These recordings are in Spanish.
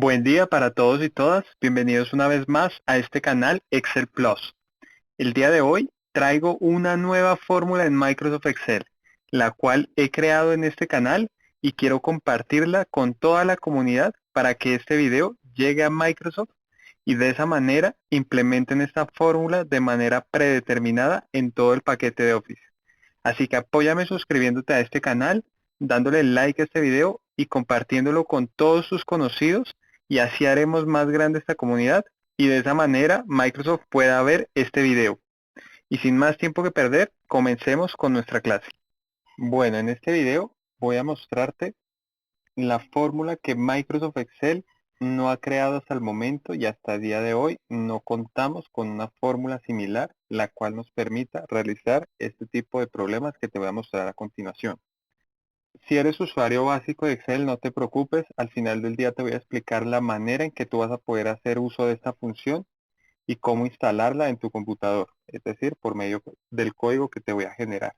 Buen día para todos y todas. Bienvenidos una vez más a este canal Excel Plus. El día de hoy traigo una nueva fórmula en Microsoft Excel, la cual he creado en este canal y quiero compartirla con toda la comunidad para que este video llegue a Microsoft y de esa manera implementen esta fórmula de manera predeterminada en todo el paquete de Office. Así que apóyame suscribiéndote a este canal, dándole like a este video y compartiéndolo con todos tus conocidos y así haremos más grande esta comunidad y de esa manera Microsoft pueda ver este video. Y sin más tiempo que perder, comencemos con nuestra clase. Bueno, en este video voy a mostrarte la fórmula que Microsoft Excel no ha creado hasta el momento y hasta el día de hoy no contamos con una fórmula similar la cual nos permita realizar este tipo de problemas que te voy a mostrar a continuación. Si eres usuario básico de Excel, no te preocupes, al final del día te voy a explicar la manera en que tú vas a poder hacer uso de esta función y cómo instalarla en tu computador, es decir, por medio del código que te voy a generar.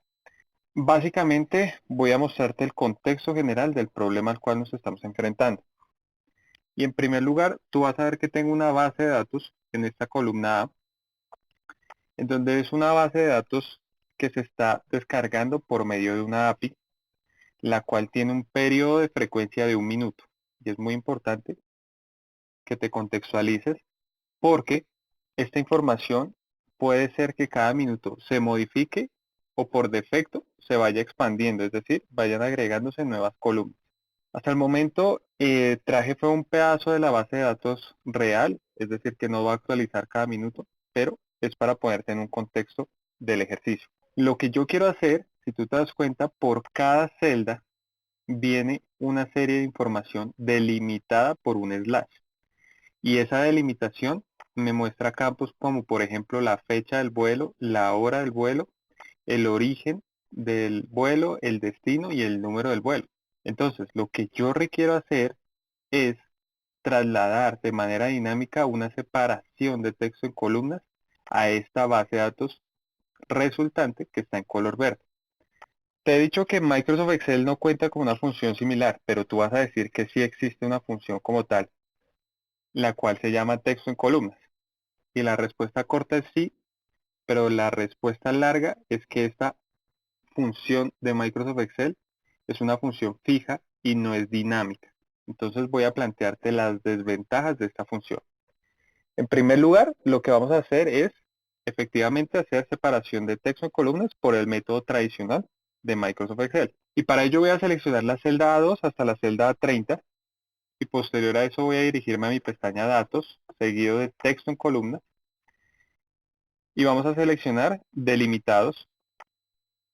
Básicamente voy a mostrarte el contexto general del problema al cual nos estamos enfrentando. Y en primer lugar, tú vas a ver que tengo una base de datos en esta columna A, en donde es una base de datos que se está descargando por medio de una API, la cual tiene un periodo de frecuencia de 1 minuto. Y es muy importante que te contextualices porque esta información puede ser que cada minuto se modifique o por defecto se vaya expandiendo, es decir, vayan agregándose nuevas columnas. Hasta el momento traje fue un pedazo de la base de datos real, es decir, que no va a actualizar cada minuto, pero es para ponerte en un contexto del ejercicio. Lo que yo quiero hacer, si tú te das cuenta, por cada celda viene una serie de información delimitada por un slash. Y esa delimitación me muestra campos como por ejemplo la fecha del vuelo, la hora del vuelo, el origen del vuelo, el destino y el número del vuelo. Entonces, lo que yo requiero hacer es trasladar de manera dinámica una separación de texto en columnas a esta base de datos resultante que está en color verde. Te he dicho que Microsoft Excel no cuenta con una función similar, pero tú vas a decir que sí existe una función como tal, la cual se llama texto en columnas. Y la respuesta corta es sí, pero la respuesta larga es que esta función de Microsoft Excel es una función fija y no es dinámica. Entonces voy a plantearte las desventajas de esta función. En primer lugar, lo que vamos a hacer es efectivamente hacer separación de texto en columnas por el método tradicional de Microsoft Excel. Y para ello voy a seleccionar la celda A2 hasta la celda A30 y posterior a eso voy a dirigirme a mi pestaña Datos, seguido de texto en columnas y vamos a seleccionar delimitados,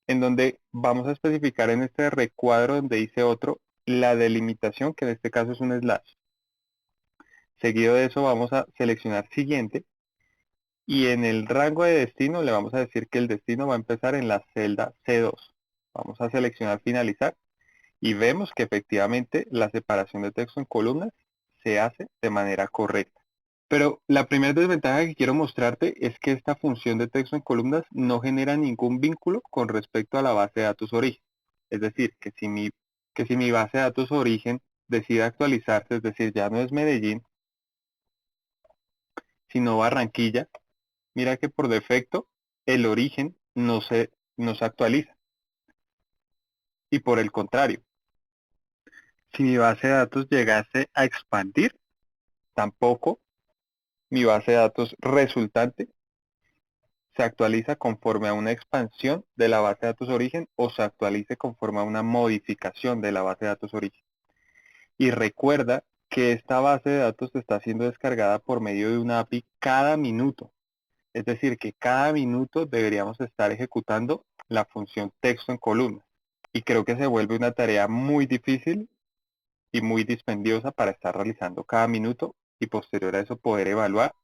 en donde vamos a especificar en este recuadro donde dice otro la delimitación, que en este caso es un slash. Seguido de eso vamos a seleccionar siguiente y en el rango de destino le vamos a decir que el destino va a empezar en la celda C2. Vamos a seleccionar finalizar y vemos que efectivamente la separación de texto en columnas se hace de manera correcta. Pero la primera desventaja que quiero mostrarte es que esta función de texto en columnas no genera ningún vínculo con respecto a la base de datos origen. Es decir, que si mi base de datos origen decide actualizarse, es decir, ya no es Medellín, sino Barranquilla, mira que por defecto el origen no se actualiza. Y por el contrario, si mi base de datos llegase a expandir, tampoco mi base de datos resultante se actualiza conforme a una expansión de la base de datos origen o se actualice conforme a una modificación de la base de datos origen. Y recuerda que esta base de datos está siendo descargada por medio de una API cada minuto. Es decir, que cada minuto deberíamos estar ejecutando la función texto en columnas. Y creo que se vuelve una tarea muy difícil y muy dispendiosa para estar realizando cada minuto y posterior a eso poder evaluar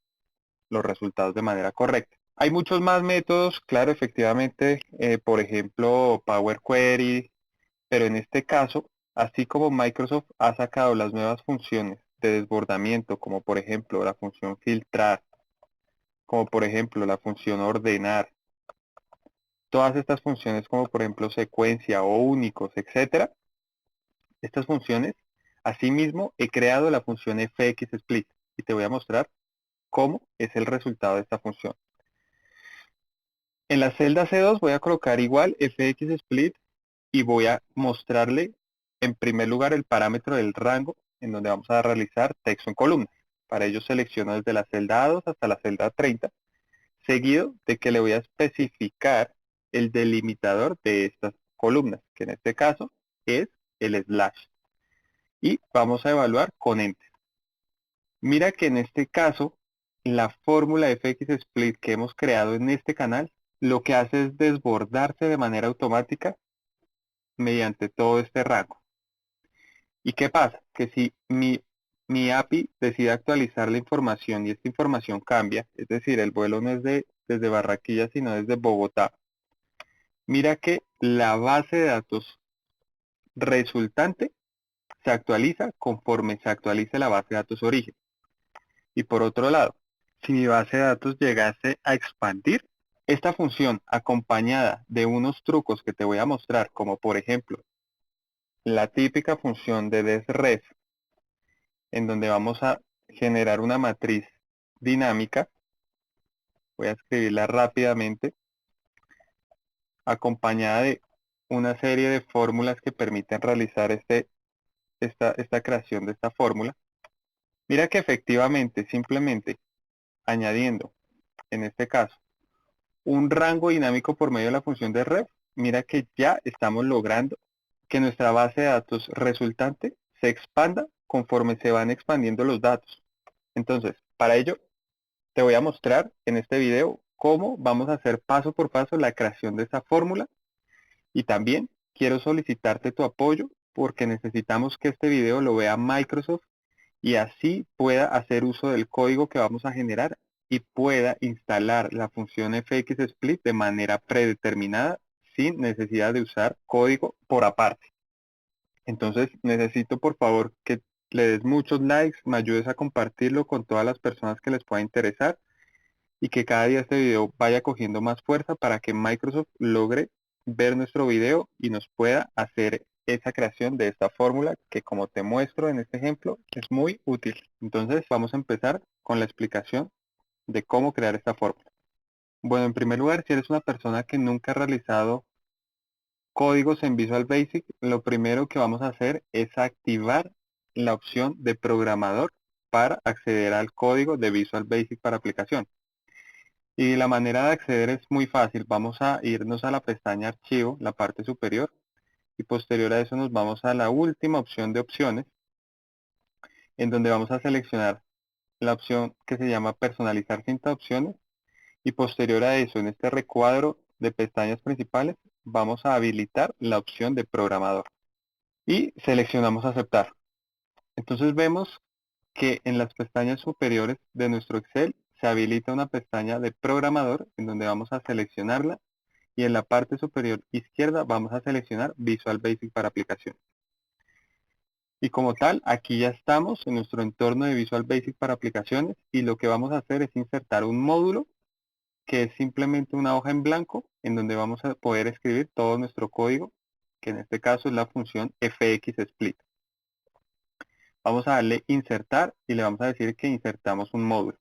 los resultados de manera correcta. Hay muchos más métodos, claro, efectivamente, por ejemplo, Power Query, pero en este caso, así como Microsoft ha sacado las nuevas funciones de desbordamiento, como por ejemplo la función filtrar, como por ejemplo la función ordenar, todas estas funciones como por ejemplo secuencia o únicos, etcétera, estas funciones Asimismo, he creado la función fxsplit y te voy a mostrar cómo es el resultado de esta función. En la celda C2 voy a colocar igual fxsplit y voy a mostrarle en primer lugar el parámetro del rango en donde vamos a realizar texto en columnas. Para ello selecciono desde la celda A2 hasta la celda 30, seguido de que le voy a especificar el delimitador de estas columnas, que en este caso es el slash. Y vamos a evaluar con Enter. Mira que en este caso, la fórmula fxsplit que hemos creado en este canal, lo que hace es desbordarse de manera automática mediante todo este rango. ¿Y qué pasa? Que si mi API decide actualizar la información y esta información cambia, es decir, el vuelo no es desde Barranquilla, sino desde Bogotá, mira que la base de datos resultante se actualiza conforme se actualice la base de datos origen. Y por otro lado, si mi base de datos llegase a expandir, esta función acompañada de unos trucos que te voy a mostrar, como por ejemplo, la típica función de desref, en donde vamos a generar una matriz dinámica, voy a escribirla rápidamente, acompañada de una serie de fórmulas que permiten realizar esta creación de esta fórmula. Mira que efectivamente, simplemente añadiendo, en este caso, un rango dinámico por medio de la función de ref, mira que ya estamos logrando que nuestra base de datos resultante se expanda conforme se van expandiendo los datos. Entonces, para ello, te voy a mostrar en este video cómo vamos a hacer paso por paso la creación de esta fórmula y también quiero solicitarte tu apoyo porque necesitamos que este video lo vea Microsoft y así pueda hacer uso del código que vamos a generar y pueda instalar la función fxsplit de manera predeterminada sin necesidad de usar código por aparte. Entonces necesito por favor que le des muchos likes, me ayudes a compartirlo con todas las personas que les pueda interesar y que cada día este video vaya cogiendo más fuerza para que Microsoft logre ver nuestro video y nos pueda hacer esa creación de esta fórmula que, como te muestro en este ejemplo, es muy útil. Entonces vamos a empezar con la explicación de cómo crear esta fórmula. Bueno, en primer lugar, si eres una persona que nunca ha realizado códigos en Visual Basic, lo primero que vamos a hacer es activar la opción de programador para acceder al código de Visual Basic para aplicación. Y la manera de acceder es muy fácil. Vamos a irnos a la pestaña Archivo, la parte superior, y posterior a eso nos vamos a la última opción de opciones, en donde vamos a seleccionar la opción que se llama Personalizar cinta de opciones, y posterior a eso, en este recuadro de pestañas principales, vamos a habilitar la opción de programador. Y seleccionamos Aceptar. Entonces vemos que en las pestañas superiores de nuestro Excel se habilita una pestaña de programador en donde vamos a seleccionarla y en la parte superior izquierda vamos a seleccionar Visual Basic para aplicación. Y como tal, aquí ya estamos en nuestro entorno de Visual Basic para aplicaciones y lo que vamos a hacer es insertar un módulo que es simplemente una hoja en blanco en donde vamos a poder escribir todo nuestro código, que en este caso es la función fxsplit. Vamos a darle insertar y le vamos a decir que insertamos un módulo.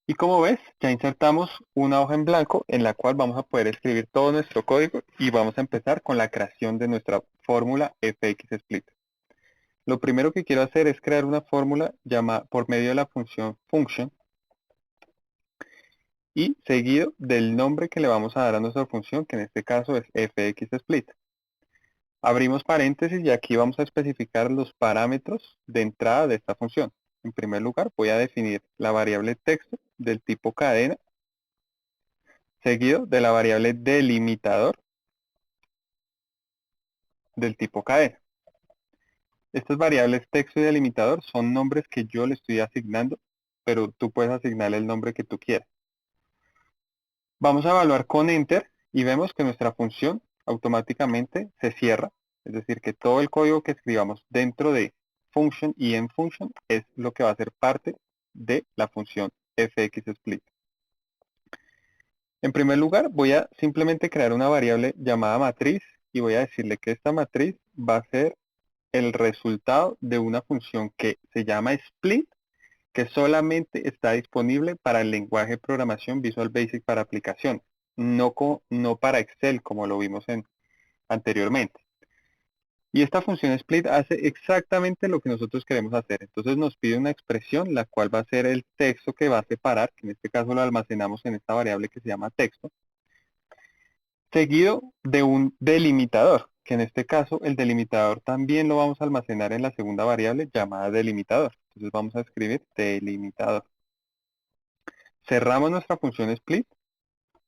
Y como ves, ya insertamos una hoja en blanco en la cual vamos a poder escribir todo nuestro código y vamos a empezar con la creación de nuestra fórmula fxsplit. Lo primero que quiero hacer es crear una fórmula llamada por medio de la función function y seguido del nombre que le vamos a dar a nuestra función, que en este caso es fxsplit. Abrimos paréntesis y aquí vamos a especificar los parámetros de entrada de esta función. En primer lugar, voy a definir la variable texto del tipo cadena, seguido de la variable delimitador del tipo cadena. Estas variables texto y delimitador son nombres que yo le estoy asignando, pero tú puedes asignarle el nombre que tú quieras. Vamos a evaluar con Enter y vemos que nuestra función automáticamente se cierra, es decir, que todo el código que escribamos dentro de function y en function es lo que va a ser parte de la función fxsplit. En primer lugar, voy a simplemente crear una variable llamada matriz y voy a decirle que esta matriz va a ser el resultado de una función que se llama split, que solamente está disponible para el lenguaje de programación Visual Basic para aplicaciones, no para Excel como lo vimos anteriormente. Y esta función split hace exactamente lo que nosotros queremos hacer. Entonces nos pide una expresión, la cual va a ser el texto que va a separar, que en este caso lo almacenamos en esta variable que se llama texto, seguido de un delimitador, que en este caso el delimitador también lo vamos a almacenar en la segunda variable llamada delimitador. Entonces vamos a escribir delimitador. Cerramos nuestra función split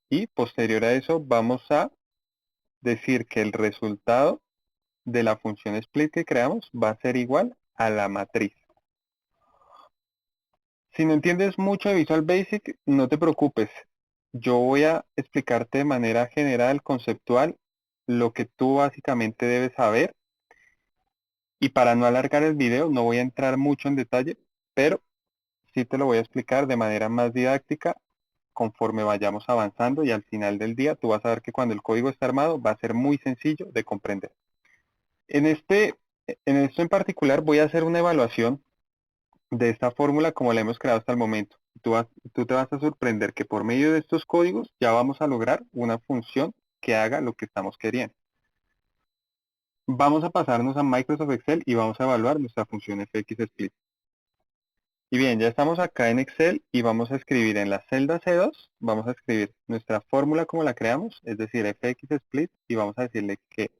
y posterior a eso vamos a decir que el resultado de la función split que creamos va a ser igual a la matriz. Si no entiendes mucho de Visual Basic, no te preocupes. Yo voy a explicarte de manera general, conceptual, lo que tú básicamente debes saber. Y para no alargar el video, no voy a entrar mucho en detalle, pero sí te lo voy a explicar de manera más didáctica conforme vayamos avanzando y al final del día tú vas a ver que cuando el código está armado va a ser muy sencillo de comprender. En esto en particular voy a hacer una evaluación de esta fórmula como la hemos creado hasta el momento. Tú te vas a sorprender que por medio de estos códigos ya vamos a lograr una función que haga lo que estamos queriendo. Vamos a pasarnos a Microsoft Excel y vamos a evaluar nuestra función fxsplit. Y bien, ya estamos acá en Excel y vamos a escribir en la celda C2, vamos a escribir nuestra fórmula como la creamos, es decir, fxsplit, y vamos a decirle que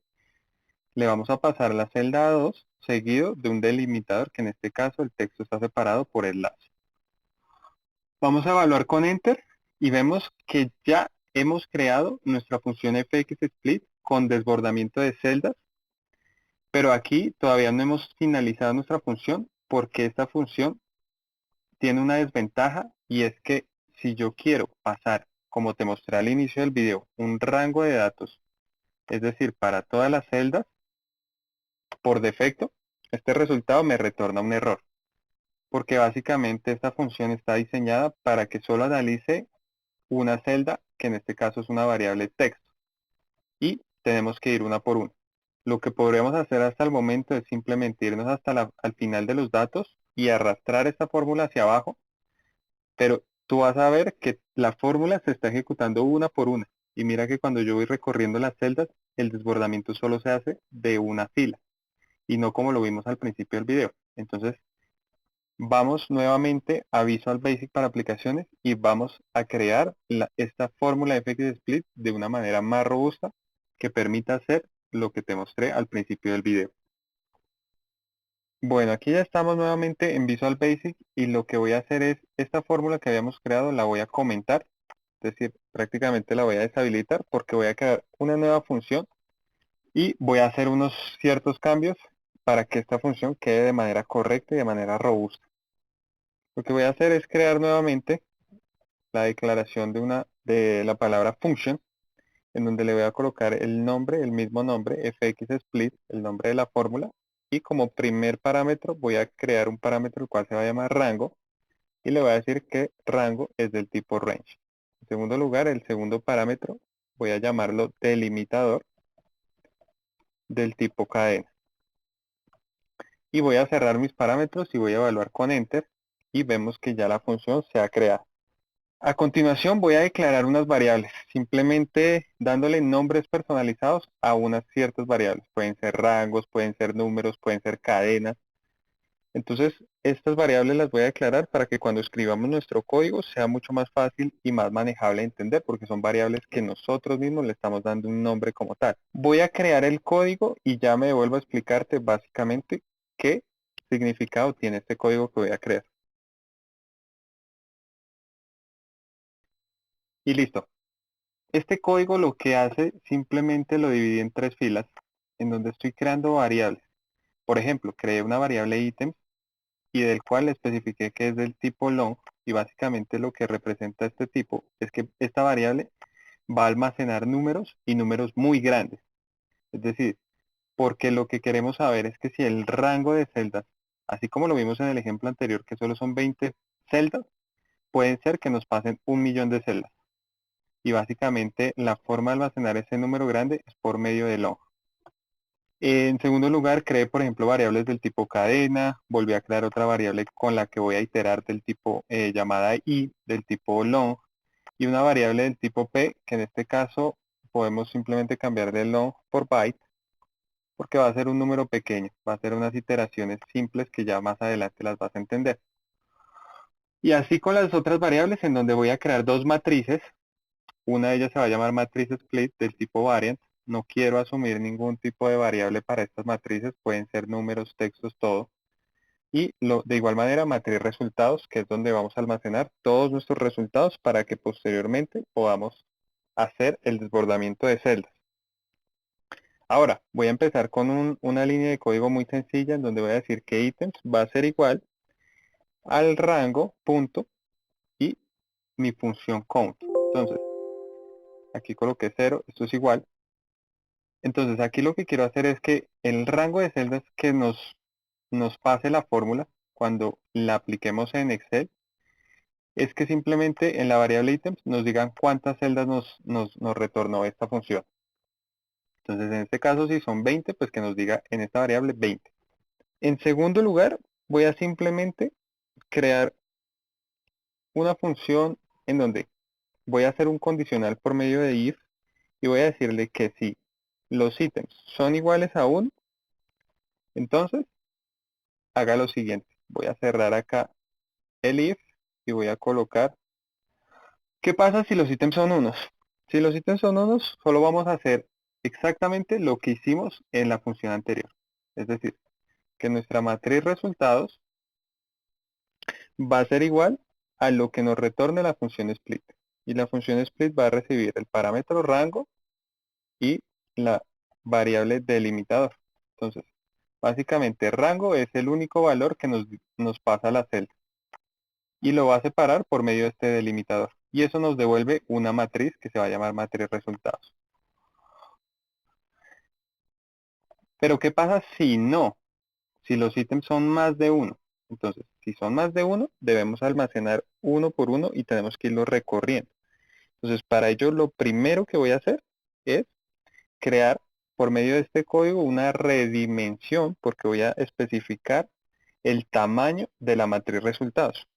le vamos a pasar la celda A2 seguido de un delimitador, que en este caso el texto está separado por el lazo. Vamos a evaluar con Enter y vemos que ya hemos creado nuestra función fxsplit con desbordamiento de celdas, pero aquí todavía no hemos finalizado nuestra función porque esta función tiene una desventaja y es que si yo quiero pasar, como te mostré al inicio del video, un rango de datos, es decir, para todas las celdas, por defecto, este resultado me retorna un error, porque básicamente esta función está diseñada para que solo analice una celda, que en este caso es una variable texto, y tenemos que ir una por una. Lo que podríamos hacer hasta el momento es simplemente irnos hasta al final de los datos y arrastrar esta fórmula hacia abajo, pero tú vas a ver que la fórmula se está ejecutando una por una. Y mira que cuando yo voy recorriendo las celdas, el desbordamiento solo se hace de una fila y no como lo vimos al principio del video. Entonces, vamos nuevamente a Visual Basic para aplicaciones y vamos a crear esta fórmula fxsplit de una manera más robusta que permita hacer lo que te mostré al principio del video. Bueno, aquí ya estamos nuevamente en Visual Basic y lo que voy a hacer es esta fórmula que habíamos creado la voy a comentar, es decir, prácticamente la voy a deshabilitar porque voy a crear una nueva función y voy a hacer unos ciertos cambios para que esta función quede de manera correcta y de manera robusta. Lo que voy a hacer es crear nuevamente la declaración de la palabra function, en donde le voy a colocar el nombre, el mismo nombre, fxsplit, el nombre de la fórmula, y como primer parámetro voy a crear un parámetro el cual se va a llamar rango, y le voy a decir que rango es del tipo range. En segundo lugar, el segundo parámetro voy a llamarlo delimitador del tipo cadena. Y voy a cerrar mis parámetros y voy a evaluar con Enter, y vemos que ya la función se ha creado. A continuación voy a declarar unas variables, simplemente dándole nombres personalizados a unas ciertas variables. Pueden ser rangos, pueden ser números, pueden ser cadenas. Entonces, estas variables las voy a declarar para que cuando escribamos nuestro código sea mucho más fácil y más manejable de entender, porque son variables que nosotros mismos le estamos dando un nombre como tal. Voy a crear el código y ya me devuelvo a explicarte básicamente qué significado tiene este código que voy a crear. Y listo. Este código lo que hace, simplemente lo dividí en tres filas, en donde estoy creando variables. Por ejemplo, creé una variable ítem y del cual le especifiqué que es del tipo long, y básicamente lo que representa este tipo es que esta variable va a almacenar números y números muy grandes. Es decir, porque lo que queremos saber es que si el rango de celdas, así como lo vimos en el ejemplo anterior, que solo son 20 celdas, pueden ser que nos pasen 1.000.000 de celdas. Y básicamente la forma de almacenar ese número grande es por medio de long. En segundo lugar, creé, por ejemplo, variables del tipo cadena, volví a crear otra variable con la que voy a iterar del tipo llamada i, del tipo long, y una variable del tipo p, que en este caso podemos simplemente cambiar de long por byte, porque va a ser un número pequeño, va a ser unas iteraciones simples que ya más adelante las vas a entender. Y así con las otras variables en donde voy a crear dos matrices. Una de ellas se va a llamar matriz split del tipo variant. No quiero asumir ningún tipo de variable para estas matrices, pueden ser números, textos, todo. Y de igual manera matriz resultados, que es donde vamos a almacenar todos nuestros resultados para que posteriormente podamos hacer el desbordamiento de celdas. Ahora, voy a empezar con una línea de código muy sencilla en donde voy a decir que ítems va a ser igual al rango punto y mi función count. Entonces, aquí coloqué 0, esto es igual. Entonces, aquí lo que quiero hacer es que el rango de celdas que nos pase la fórmula cuando la apliquemos en Excel es que simplemente en la variable items nos digan cuántas celdas nos retornó esta función. Entonces, en este caso, si son 20, pues que nos diga en esta variable 20. En segundo lugar, voy a simplemente crear una función en donde voy a hacer un condicional por medio de if y voy a decirle que si los ítems son iguales a 1, entonces haga lo siguiente. Voy a cerrar acá el if y voy a colocar. ¿Qué pasa si los ítems son unos? Si los ítems son unos, solo vamos a hacer exactamente lo que hicimos en la función anterior. Es decir, que nuestra matriz resultados va a ser igual a lo que nos retorne la función split. Y la función split va a recibir el parámetro rango y la variable delimitador. Entonces, básicamente rango es el único valor que nos pasa la celda. Y lo va a separar por medio de este delimitador. Y eso nos devuelve una matriz que se va a llamar matriz resultados. Pero ¿qué pasa si no? Si los ítems son más de uno. Entonces, si son más de uno, debemos almacenar uno por uno y tenemos que irlo recorriendo. Entonces, para ello, lo primero que voy a hacer es crear por medio de este código una redimensión, porque voy a especificar el tamaño de la matriz resultados.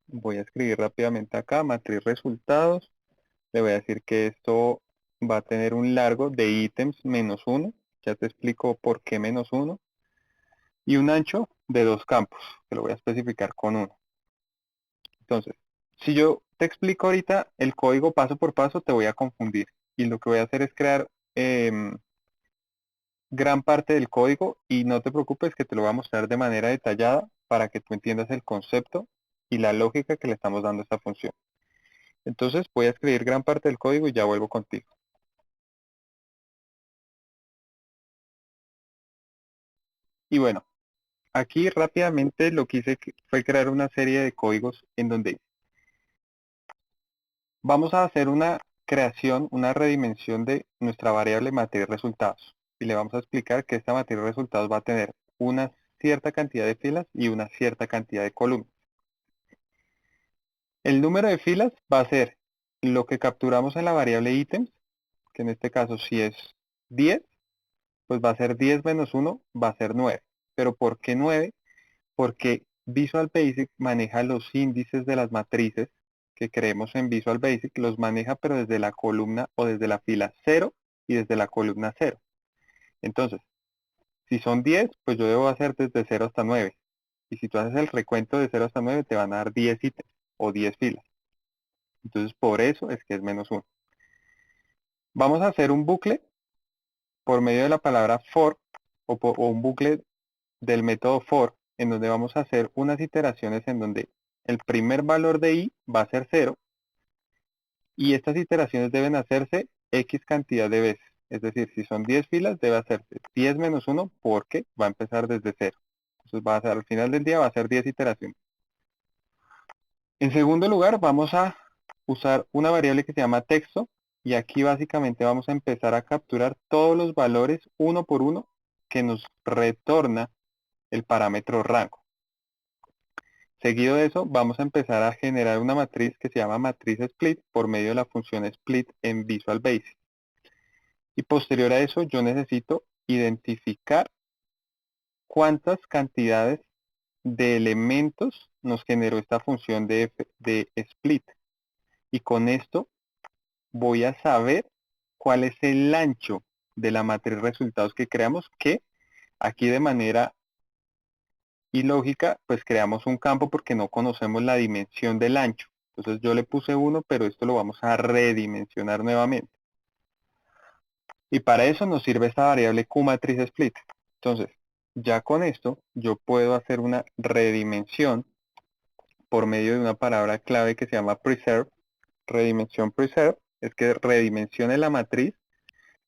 Voy a escribir rápidamente acá, matriz resultados. Le voy a decir que esto va a tener un largo de ítems menos uno. Ya te explico por qué menos uno. Y un ancho de dos campos, que lo voy a especificar con uno. Entonces, si yo te explico ahorita el código paso por paso, te voy a confundir. Y lo que voy a hacer es crear gran parte del código y no te preocupes que te lo voy a mostrar de manera detallada para que tú entiendas el concepto y la lógica que le estamos dando a esta función. Entonces voy a escribir gran parte del código y ya vuelvo contigo. Y bueno, aquí rápidamente lo que hice fue crear una serie de códigos en donde vamos a hacer una creación, una redimensión de nuestra variable matriz resultados. Y le vamos a explicar que esta matriz resultados va a tener una cierta cantidad de filas y una cierta cantidad de columnas. El número de filas va a ser lo que capturamos en la variable ítems, que en este caso si es 10, pues va a ser 10 menos 1, va a ser 9. ¿Pero por qué 9? Porque Visual Basic maneja los índices de las matrices que creemos en Visual Basic, los maneja pero desde la columna o desde la fila 0 y desde la columna 0. Entonces, si son 10, pues yo debo hacer desde 0 hasta 9. Y si tú haces el recuento de 0 hasta 9, te van a dar 10 ítems o 10 filas. Entonces, por eso es que es menos 1. Vamos a hacer un bucle por medio de la palabra for o un bucle del método for, en donde vamos a hacer unas iteraciones en donde el primer valor de i va a ser 0 y estas iteraciones deben hacerse x cantidad de veces. Es decir, si son 10 filas, debe hacerse 10 menos 1 porque va a empezar desde 0. Entonces va a ser, al final del día va a ser 10 iteraciones. En segundo lugar, vamos a usar una variable que se llama texto y aquí básicamente vamos a empezar a capturar todos los valores uno por uno que nos retorna el parámetro rango. Seguido de eso, vamos a empezar a generar una matriz que se llama matriz split por medio de la función split en Visual Basic. Y posterior a eso, yo necesito identificar cuántas cantidades de elementos nos generó esta función de split. Y con esto voy a saber cuál es el ancho de la matriz resultados que creamos, que aquí de manera ilógica, pues creamos un campo porque no conocemos la dimensión del ancho. Entonces yo le puse 1, pero esto lo vamos a redimensionar nuevamente. Y para eso nos sirve esta variable QMatriceSplit. Entonces, ya con esto, yo puedo hacer una redimensión por medio de una palabra clave que se llama preserve. Redimensión preserve es que redimensione la matriz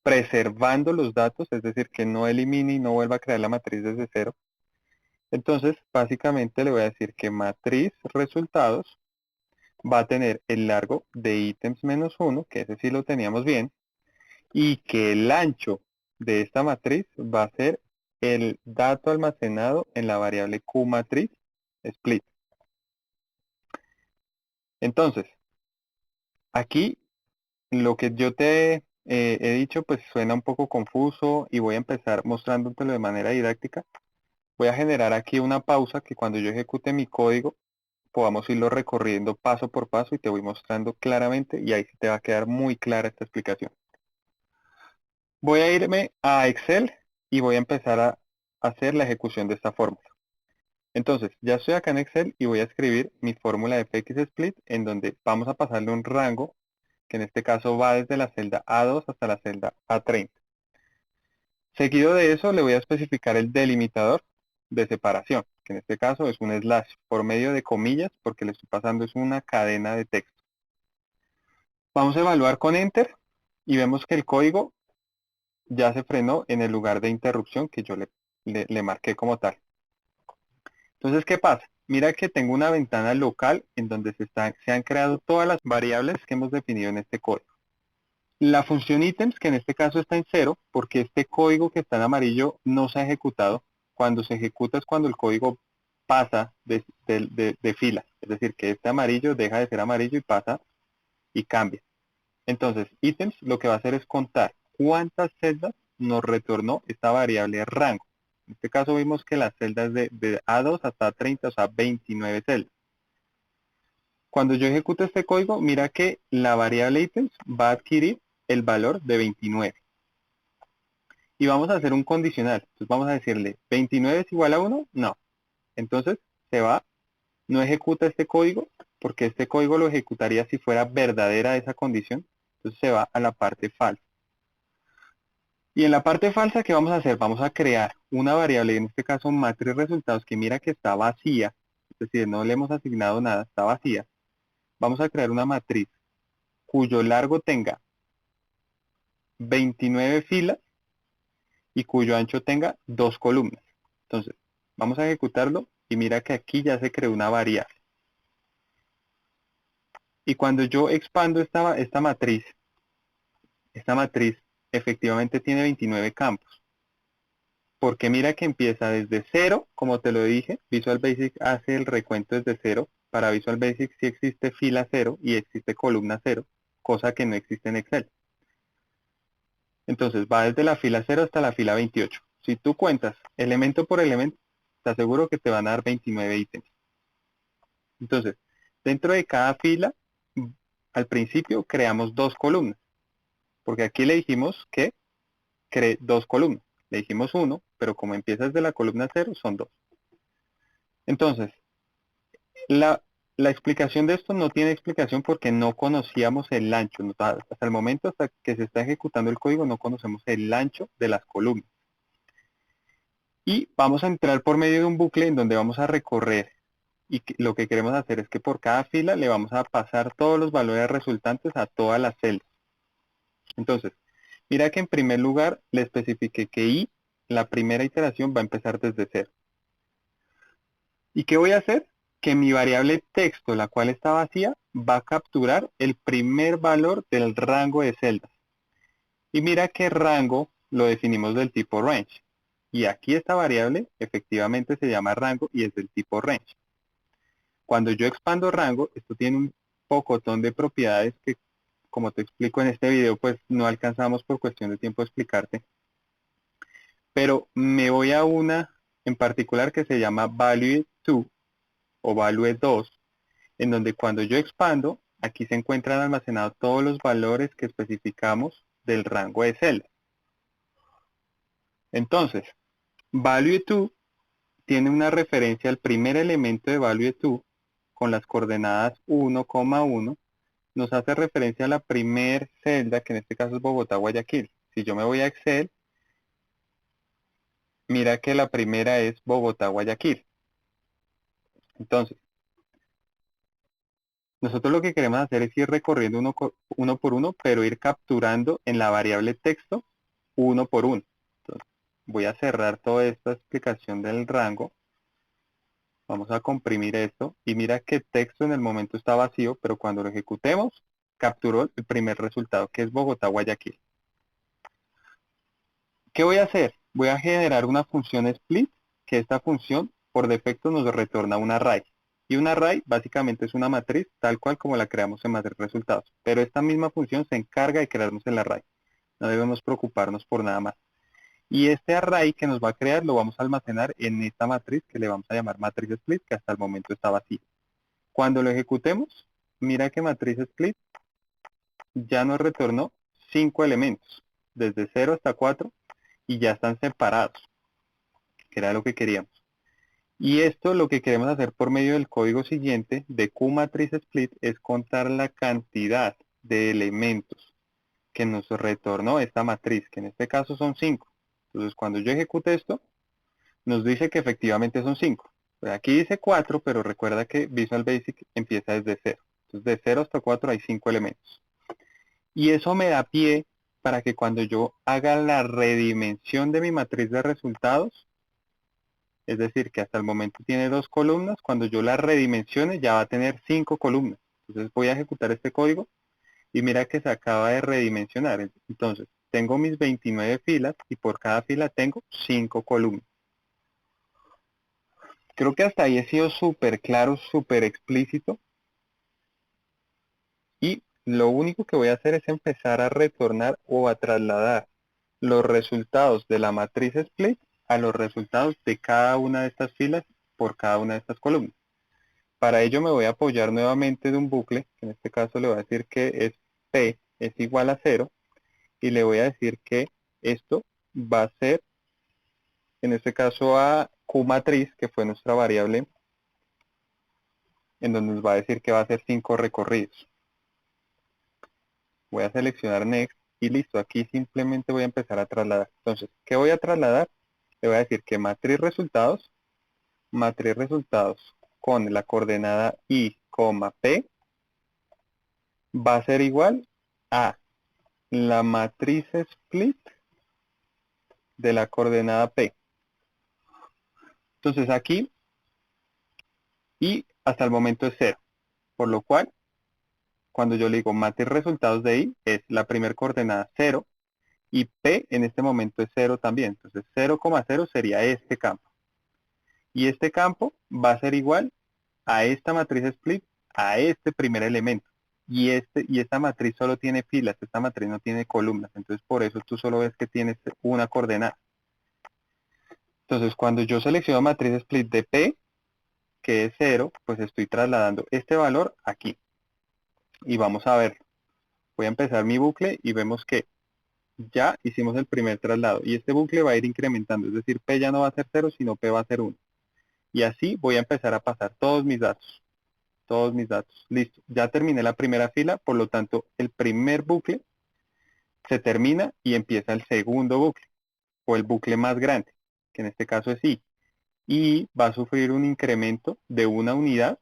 preservando los datos, es decir, que no elimine y no vuelva a crear la matriz desde cero. Entonces, básicamente le voy a decir que matriz resultados va a tener el largo de ítems menos 1, que ese sí lo teníamos bien, y que el ancho de esta matriz va a ser el dato almacenado en la variable QMatriz split. Entonces, aquí lo que yo te he dicho pues suena un poco confuso y voy a empezar mostrándotelo de manera didáctica. Voy a generar aquí una pausa que cuando yo ejecute mi código podamos irlo recorriendo paso por paso y te voy mostrando claramente y ahí sí te va a quedar muy clara esta explicación. Voy a irme a Excel y voy a empezar a hacer la ejecución de esta fórmula. Entonces, ya estoy acá en Excel y voy a escribir mi fórmula de fxsplit en donde vamos a pasarle un rango que en este caso va desde la celda A2 hasta la celda A30. Seguido de eso le voy a especificar el delimitador de separación, que en este caso es un slash por medio de comillas porque le estoy pasando es una cadena de texto. Vamos a evaluar con Enter y vemos que el código ya se frenó en el lugar de interrupción que yo le marqué como tal. Entonces, ¿qué pasa? Mira que tengo una ventana local en donde se han creado todas las variables que hemos definido en este código. La función ítems, que en este caso está en 0, porque este código que está en amarillo no se ha ejecutado. Cuando se ejecuta es cuando el código pasa de fila. Es decir, que este amarillo deja de ser amarillo y pasa y cambia. Entonces, ítems lo que va a hacer es contar cuántas celdas nos retornó esta variable rango. En este caso vimos que las celdas de A2 hasta A30, o sea, 29 celdas. Cuando yo ejecuto este código, mira que la variable ítems va a adquirir el valor de 29. Y vamos a hacer un condicional. Entonces vamos a decirle, ¿29 es igual a 1? No. Entonces se va, no ejecuta este código, porque este código lo ejecutaría si fuera verdadera esa condición. Entonces se va a la parte falsa. Y en la parte falsa, ¿qué vamos a hacer? Vamos a crear una variable, en este caso matriz resultados, que mira que está vacía, es decir, no le hemos asignado nada, está vacía. Vamos a crear una matriz cuyo largo tenga 29 filas y cuyo ancho tenga 2 columnas. Entonces, vamos a ejecutarlo y mira que aquí ya se creó una variable. Y cuando yo expando esta matriz efectivamente tiene 29 campos. Porque mira que empieza desde 0, como te lo dije, Visual Basic hace el recuento desde 0. Para Visual Basic sí existe fila 0 y existe columna 0, cosa que no existe en Excel. Entonces va desde la fila 0 hasta la fila 28. Si tú cuentas elemento por elemento, te aseguro que te van a dar 29 ítems. Entonces, dentro de cada fila, al principio creamos 2 columnas, porque aquí le dijimos que cree 2 columnas. Le dijimos 1, pero como empieza desde la columna 0, son 2. Entonces, la, la explicación de esto no tiene explicación porque no conocíamos el ancho. Hasta el momento, hasta que se está ejecutando el código, no conocemos el ancho de las columnas. Y vamos a entrar por medio de un bucle en donde vamos a recorrer. Y lo que queremos hacer es que por cada fila le vamos a pasar todos los valores resultantes a todas las celdas. Entonces, mira que en primer lugar le especifique que i, la primera iteración, va a empezar desde 0. ¿Y qué voy a hacer? Que mi variable texto, la cual está vacía, va a capturar el primer valor del rango de celdas. Y mira que rango lo definimos del tipo range. Y aquí esta variable efectivamente se llama rango y es del tipo range. Cuando yo expando rango, esto tiene un pocotón de propiedades que, como te explico en este video, pues no alcanzamos por cuestión de tiempo a explicarte. pero me voy a una en particular que se llama Value 2 o Value 2, en donde cuando yo expando, aquí se encuentran almacenados todos los valores que especificamos del rango de celda. Entonces, Value 2 tiene una referencia al primer elemento de Value 2 con las coordenadas 1,1, nos hace referencia a la primer celda, que en este caso es Bogotá, Guayaquil. Si yo me voy a Excel, mira que la primera es Bogotá, Guayaquil. Entonces, nosotros lo que queremos hacer es ir recorriendo uno por uno, pero ir capturando en la variable texto uno por uno. Entonces, voy a cerrar toda esta explicación del rango. Vamos a comprimir esto y mira que el texto en el momento está vacío, pero cuando lo ejecutemos, capturó el primer resultado, que es Bogotá, Guayaquil. ¿Qué voy a hacer? Voy a generar una función split, que esta función por defecto nos retorna un array. Y un array básicamente es una matriz tal cual como la creamos en matriz resultados. Pero esta misma función se encarga de crearnos el array. No debemos preocuparnos por nada más. Y este array que nos va a crear lo vamos a almacenar en esta matriz que le vamos a llamar matriz split, que hasta el momento está vacía. Cuando lo ejecutemos, mira que matriz split ya nos retornó 5 elementos, desde 0 hasta 4, y ya están separados, que era lo que queríamos. Y esto lo que queremos hacer por medio del código siguiente de QMatriceSplit es contar la cantidad de elementos que nos retornó esta matriz, que en este caso son 5. Entonces cuando yo ejecute esto, nos dice que efectivamente son 5. Aquí dice 4, pero recuerda que Visual Basic empieza desde 0. Entonces de 0 hasta 4 hay 5 elementos. Y eso me da pie para que cuando yo haga la redimensión de mi matriz de resultados, es decir, que hasta el momento tiene 2 columnas, cuando yo la redimensione ya va a tener 5 columnas. Entonces voy a ejecutar este código y mira que se acaba de redimensionar. Entonces tengo mis 29 filas y por cada fila tengo 5 columnas. Creo que hasta ahí he sido súper claro, súper explícito. Y lo único que voy a hacer es empezar a retornar o a trasladar los resultados de la matriz split a los resultados de cada una de estas filas por cada una de estas columnas. Para ello me voy a apoyar nuevamente de un bucle, que en este caso le voy a decir que es P es igual a 0, y le voy a decir que esto va a ser, en este caso a Q matriz, que fue nuestra variable, en donde nos va a decir que va a ser 5 recorridos. Voy a seleccionar Next y listo, aquí simplemente voy a empezar a trasladar. Entonces, ¿qué voy a trasladar? Le voy a decir que matriz resultados con la coordenada I, P va a ser igual a la matriz split de la coordenada P. Entonces aquí I hasta el momento es 0, por lo cual cuando yo le digo matriz resultados de I es la primera coordenada 0 y P en este momento es 0 también. Entonces 0,0 sería este campo. Y este campo va a ser igual a esta matriz split, a este primer elemento. Y esta matriz solo tiene filas, esta matriz no tiene columnas. Entonces por eso tú solo ves que tienes una coordenada. Entonces cuando yo selecciono matriz split de P, que es 0, pues estoy trasladando este valor aquí. Y vamos a ver. Voy a empezar mi bucle y vemos que ya hicimos el primer traslado. Y este bucle va a ir incrementando. Es decir, P ya no va a ser 0, sino P va a ser 1. Y así voy a empezar a pasar todos mis datos. Todos mis datos. Listo. Ya terminé la primera fila, por lo tanto, el primer bucle se termina y empieza el segundo bucle, o el bucle más grande, que en este caso es I. Y va a sufrir un incremento de una unidad,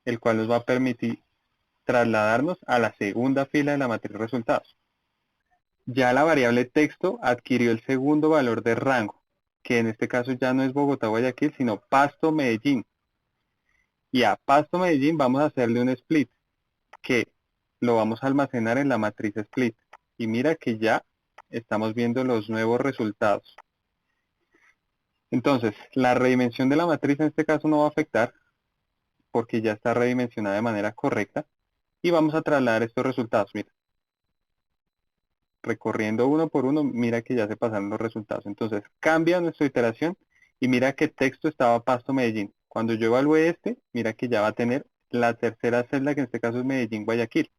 el cual nos va a permitir trasladarnos a la segunda fila de la matriz resultados. Ya la variable texto adquirió el segundo valor de rango, que en este caso ya no es Bogotá, Guayaquil, sino Pasto, Medellín. Y a Pasto Medellín vamos a hacerle un split, que lo vamos a almacenar en la matriz split. Y mira que ya estamos viendo los nuevos resultados. Entonces, la redimensión de la matriz en este caso no va a afectar, porque ya está redimensionada de manera correcta. Y vamos a trasladar estos resultados. Mira, recorriendo uno por uno, mira que ya se pasaron los resultados. Entonces, cambia nuestra iteración y mira que texto estaba Pasto Medellín. Cuando yo evalúe este, mira que ya va a tener la tercera celda, que en este caso es Medellín Guayaquil.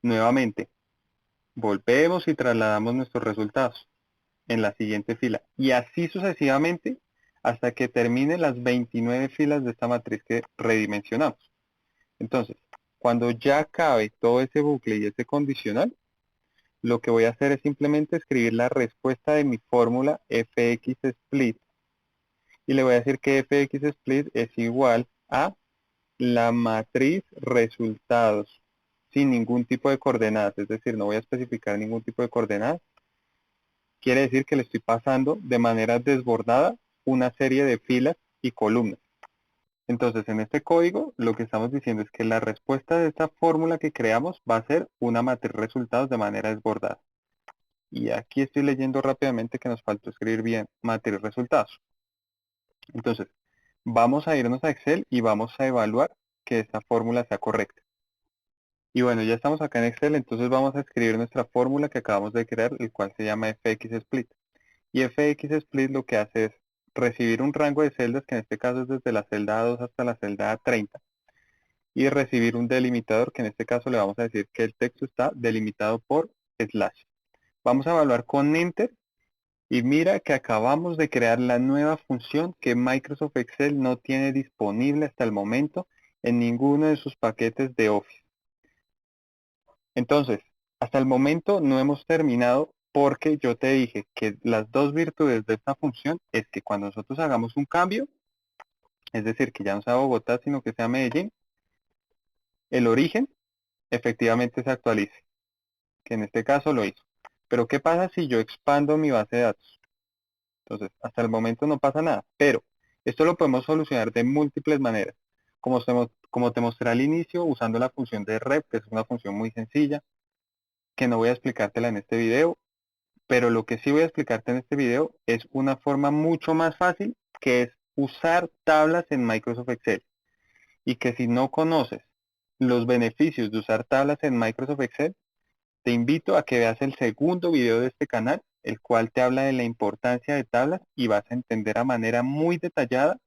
Nuevamente, volvemos y trasladamos nuestros resultados en la siguiente fila. Y así sucesivamente hasta que termine las 29 filas de esta matriz que redimensionamos. Entonces, cuando ya acabe todo ese bucle y ese condicional, lo que voy a hacer es simplemente escribir la respuesta de mi fórmula fx split. Y le voy a decir que fx split es igual a la matriz resultados sin ningún tipo de coordenadas. Es decir, no voy a especificar ningún tipo de coordenadas. Quiere decir que le estoy pasando de manera desbordada una serie de filas y columnas. Entonces, en este código, lo que estamos diciendo es que la respuesta de esta fórmula que creamos va a ser una matriz resultados de manera desbordada. Y aquí estoy leyendo rápidamente que nos faltó escribir bien matriz resultados. Entonces, vamos a irnos a Excel y vamos a evaluar que esta fórmula sea correcta. Y bueno, ya estamos acá en Excel, entonces vamos a escribir nuestra fórmula que acabamos de crear, el cual se llama fx_split. Y fx_split lo que hace es recibir un rango de celdas, que en este caso es desde la celda A2 hasta la celda A30, y recibir un delimitador, que en este caso le vamos a decir que el texto está delimitado por slash. Vamos a evaluar con Enter, y mira que acabamos de crear la nueva función que Microsoft Excel no tiene disponible hasta el momento en ninguno de sus paquetes de Office. Entonces, hasta el momento no hemos terminado, porque yo te dije que las dos virtudes de esta función es que cuando nosotros hagamos un cambio, es decir, que ya no sea Bogotá, sino que sea Medellín, el origen efectivamente se actualice, que en este caso lo hizo. Pero ¿qué pasa si yo expando mi base de datos? Entonces, hasta el momento no pasa nada, pero esto lo podemos solucionar de múltiples maneras. Como te mostré al inicio, usando la función de ref, que es una función muy sencilla, que no voy a explicártela en este video, pero lo que sí voy a explicarte en este video es una forma mucho más fácil, que es usar tablas en Microsoft Excel. Y que si no conoces los beneficios de usar tablas en Microsoft Excel, te invito a que veas el segundo video de este canal, el cual te habla de la importancia de tablas y vas a entender a manera muy detallada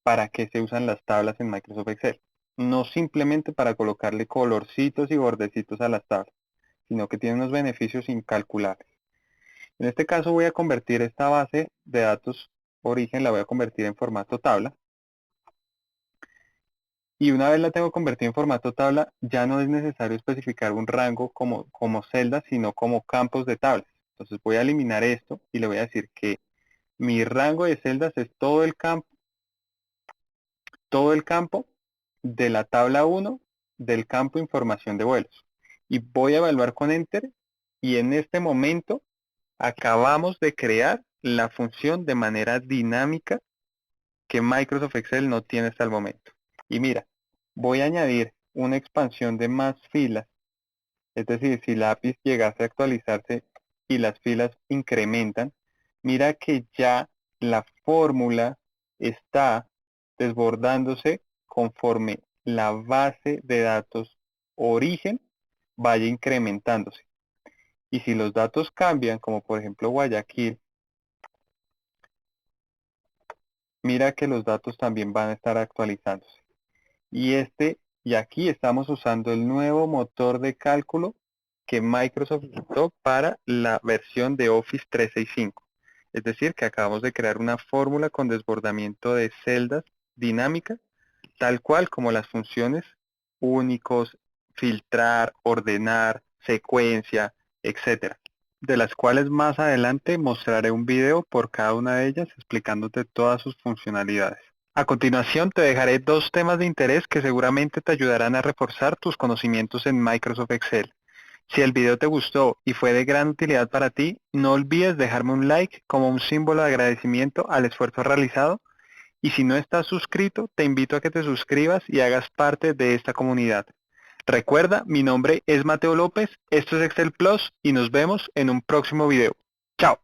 para qué se usan las tablas en Microsoft Excel. No simplemente para colocarle colorcitos y bordecitos a las tablas, sino que tiene unos beneficios incalculables. En este caso voy a convertir esta base de datos origen, la voy a convertir en formato tabla. Y una vez la tengo convertida en formato tabla, ya no es necesario especificar un rango como celdas, sino como campos de tablas. Entonces voy a eliminar esto y le voy a decir que mi rango de celdas es todo el campo de la tabla 1 del campo información de vuelos. Y voy a evaluar con Enter, y en este momento acabamos de crear la función de manera dinámica que Microsoft Excel no tiene hasta el momento. Y mira, voy a añadir una expansión de más filas, es decir, si lápiz llegase a actualizarse y las filas incrementan, mira que ya la fórmula está desbordándose conforme la base de datos origen vaya incrementándose. Y si los datos cambian, como por ejemplo Guayaquil, mira que los datos también van a estar actualizándose. Y aquí estamos usando el nuevo motor de cálculo que Microsoft usó para la versión de Office 365. Es decir, que acabamos de crear una fórmula con desbordamiento de celdas dinámica, tal cual como las funciones únicos, filtrar, ordenar, secuencia, etcétera, de las cuales más adelante mostraré un video por cada una de ellas explicándote todas sus funcionalidades. A continuación te dejaré dos temas de interés que seguramente te ayudarán a reforzar tus conocimientos en Microsoft Excel. Si el video te gustó y fue de gran utilidad para ti, no olvides dejarme un like como un símbolo de agradecimiento al esfuerzo realizado. Y si no estás suscrito, te invito a que te suscribas y hagas parte de esta comunidad. Recuerda, mi nombre es Mateo López, esto es Excel Plus y nos vemos en un próximo video. ¡Chao!